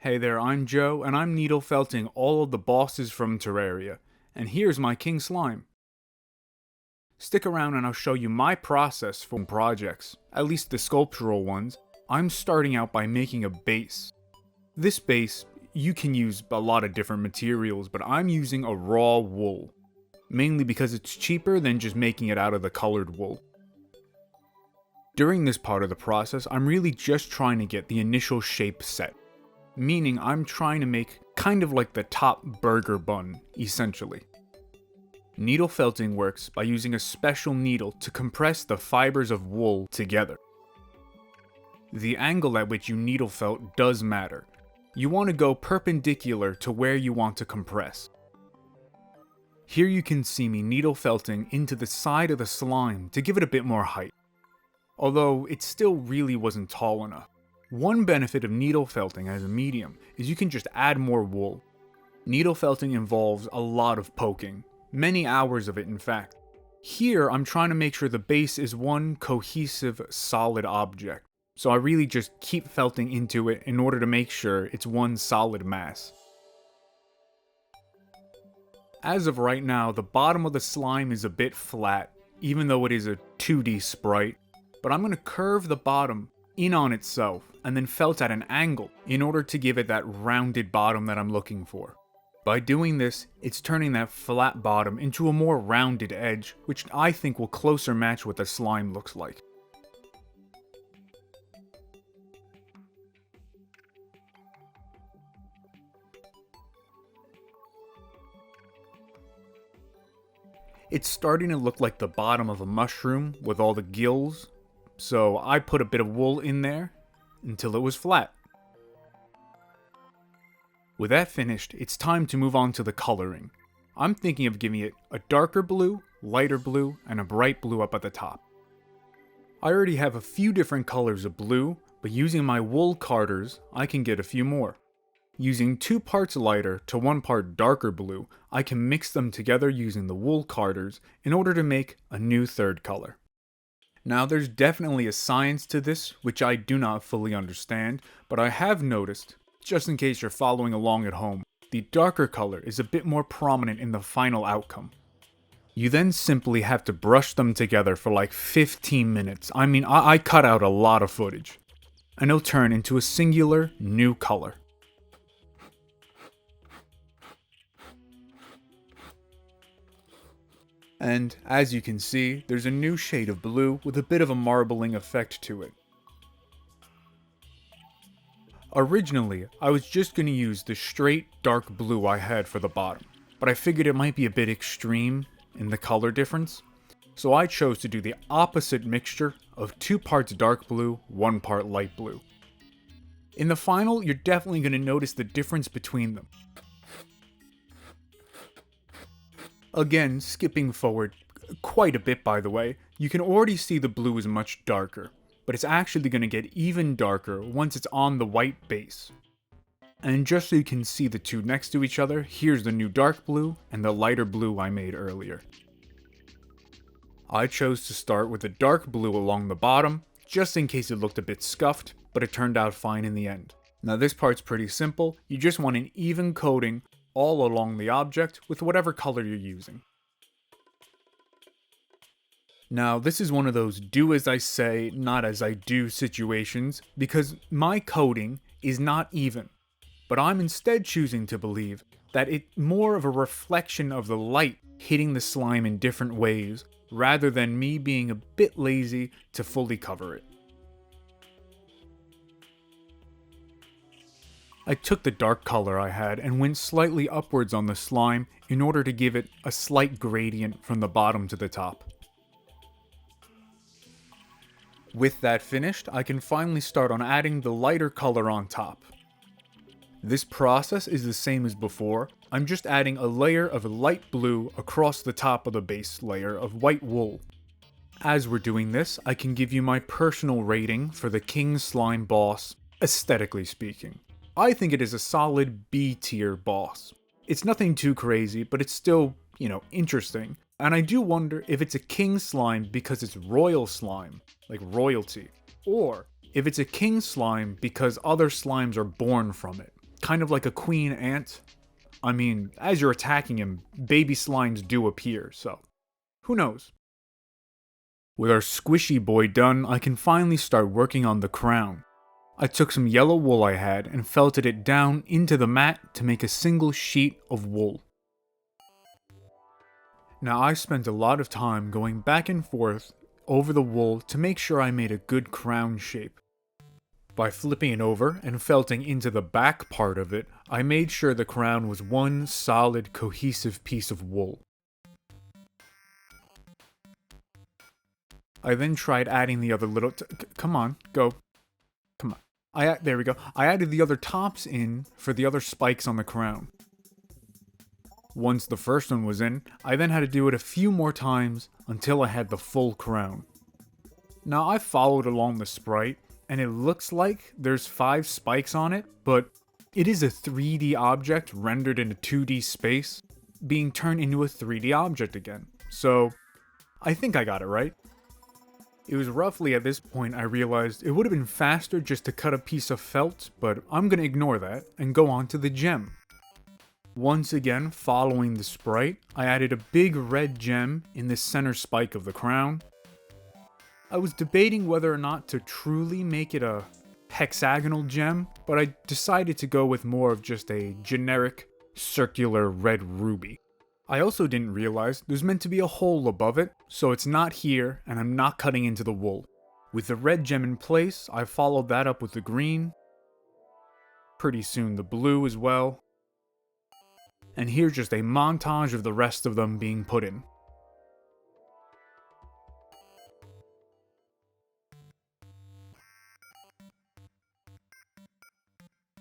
Hey there, I'm Joe, and I'm needle felting all of the bosses from Terraria, and here's my king slime. Stick around and I'll show you my process for projects, at least the sculptural ones. I'm starting out by making a base. This base, you can use a lot of different materials, but I'm using a raw wool, mainly because it's cheaper than just making it out of the colored wool. During this part of the process, I'm really just trying to get the initial shape set. Meaning I'm trying to make kind of like the top burger bun, essentially. Needle felting works by using a special needle to compress the fibers of wool together. The angle at which you needle felt does matter. You want to go perpendicular to where you want to compress. Here you can see me needle felting into the side of the slime to give it a bit more height. Although it still really wasn't tall enough. One benefit of needle felting as a medium is you can just add more wool. Needle felting involves a lot of poking, many hours of it in fact. Here I'm trying to make sure the base is one cohesive, solid object, so I really just keep felting into it in order to make sure it's one solid mass. As of right now, the bottom of the slime is a bit flat, even though it is a 2D sprite, but I'm going to curve the bottom in on itself and then felt at an angle in order to give it that rounded bottom that I'm looking for. By doing this, it's turning that flat bottom into a more rounded edge, which I think will closer match what the slime looks like. It's starting to look like the bottom of a mushroom with all the gills, so I put a bit of wool in there until it was flat. With that finished, it's time to move on to the coloring. I'm thinking of giving it a darker blue, lighter blue, and a bright blue up at the top. I already have a few different colors of blue, but using my wool carders, I can get a few more. Using 2 parts lighter to 1 part darker blue, I can mix them together using the wool carders in order to make a new third color. Now there's definitely a science to this, which I do not fully understand, but I have noticed, just in case you're following along at home, the darker color is a bit more prominent in the final outcome. You then simply have to brush them together for like 15 minutes. I cut out a lot of footage. And it'll turn into a singular new color. And as you can see, there's a new shade of blue with a bit of a marbling effect to it. Originally, I was just going to use the straight dark blue I had for the bottom, but I figured it might be a bit extreme in the color difference, so I chose to do the opposite mixture of 2 parts dark blue, 1 part light blue. In the final, you're definitely going to notice the difference between them. Again, skipping forward quite a bit by the way, you can already see the blue is much darker, but it's actually going to get even darker once it's on the white base. And just so you can see the two next to each other, here's the new dark blue and the lighter blue I made earlier. I chose to start with the dark blue along the bottom, just in case it looked a bit scuffed, but it turned out fine in the end. Now this part's pretty simple, you just want an even coating all along the object with whatever color you're using. Now this is one of those do as I say, not as I do situations, because my coating is not even, but I'm instead choosing to believe that it's more of a reflection of the light hitting the slime in different ways, rather than me being a bit lazy to fully cover it. I took the dark color I had and went slightly upwards on the slime in order to give it a slight gradient from the bottom to the top. With that finished, I can finally start on adding the lighter color on top. This process is the same as before, I'm just adding a layer of light blue across the top of the base layer of white wool. As we're doing this, I can give you my personal rating for the King Slime boss, aesthetically speaking. I think it is a solid B tier boss. It's nothing too crazy, but it's still, interesting. And I do wonder if it's a king slime because it's royal slime, like royalty, or if it's a king slime because other slimes are born from it, kind of like a queen ant. I mean, as you're attacking him, baby slimes do appear, so who knows? With our squishy boy done, I can finally start working on the crown. I took some yellow wool I had and felted it down into the mat to make a single sheet of wool. Now I spent a lot of time going back and forth over the wool to make sure I made a good crown shape. By flipping it over and felting into the back part of it, I made sure the crown was one solid, cohesive piece of wool. I then tried adding the other little come on, go. Come on. There we go. I added the other tops in for the other spikes on the crown. Once the first one was in, I then had to do it a few more times until I had the full crown. Now I followed along the sprite, and it looks like there's 5 spikes on it, but it is a 3D object rendered in a 2D space, being turned into a 3D object again. So, I think I got it right. It was roughly at this point I realized it would have been faster just to cut a piece of felt, but I'm gonna ignore that and go on to the gem. Once again, following the sprite, I added a big red gem in the center spike of the crown. I was debating whether or not to truly make it a hexagonal gem, but I decided to go with more of just a generic circular red ruby. I also didn't realize there's meant to be a hole above it, so it's not here and I'm not cutting into the wool. With the red gem in place, I followed that up with the green, pretty soon the blue as well, and here's just a montage of the rest of them being put in.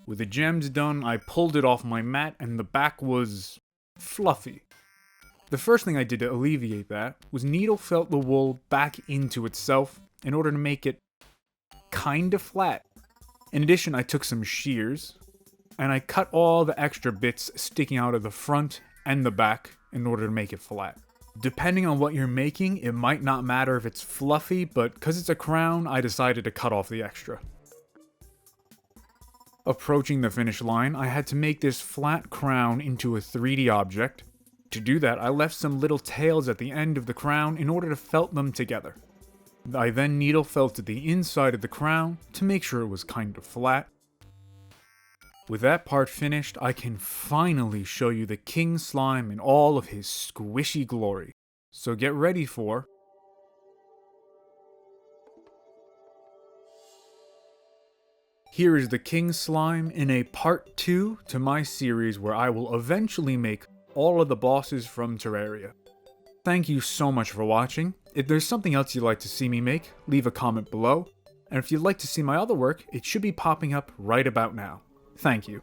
With the gems done, I pulled it off my mat and the back was fluffy. The first thing I did to alleviate that was needle felt the wool back into itself in order to make it kinda flat. In addition, I took some shears and I cut all the extra bits sticking out of the front and the back in order to make it flat. Depending on what you're making, it might not matter if it's fluffy, but because it's a crown, I decided to cut off the extra. Approaching the finish line, I had to make this flat crown into a 3D object. To do that, I left some little tails at the end of the crown in order to felt them together. I then needle felted the inside of the crown to make sure it was kind of flat. With that part finished, I can finally show you the king slime in all of his squishy glory. So get ready for... Here is the king slime in a part 2 to my series where I will eventually make all of the bosses from Terraria. Thank you so much for watching. If there's something else you'd like to see me make, leave a comment below. And if you'd like to see my other work, it should be popping up right about now. Thank you.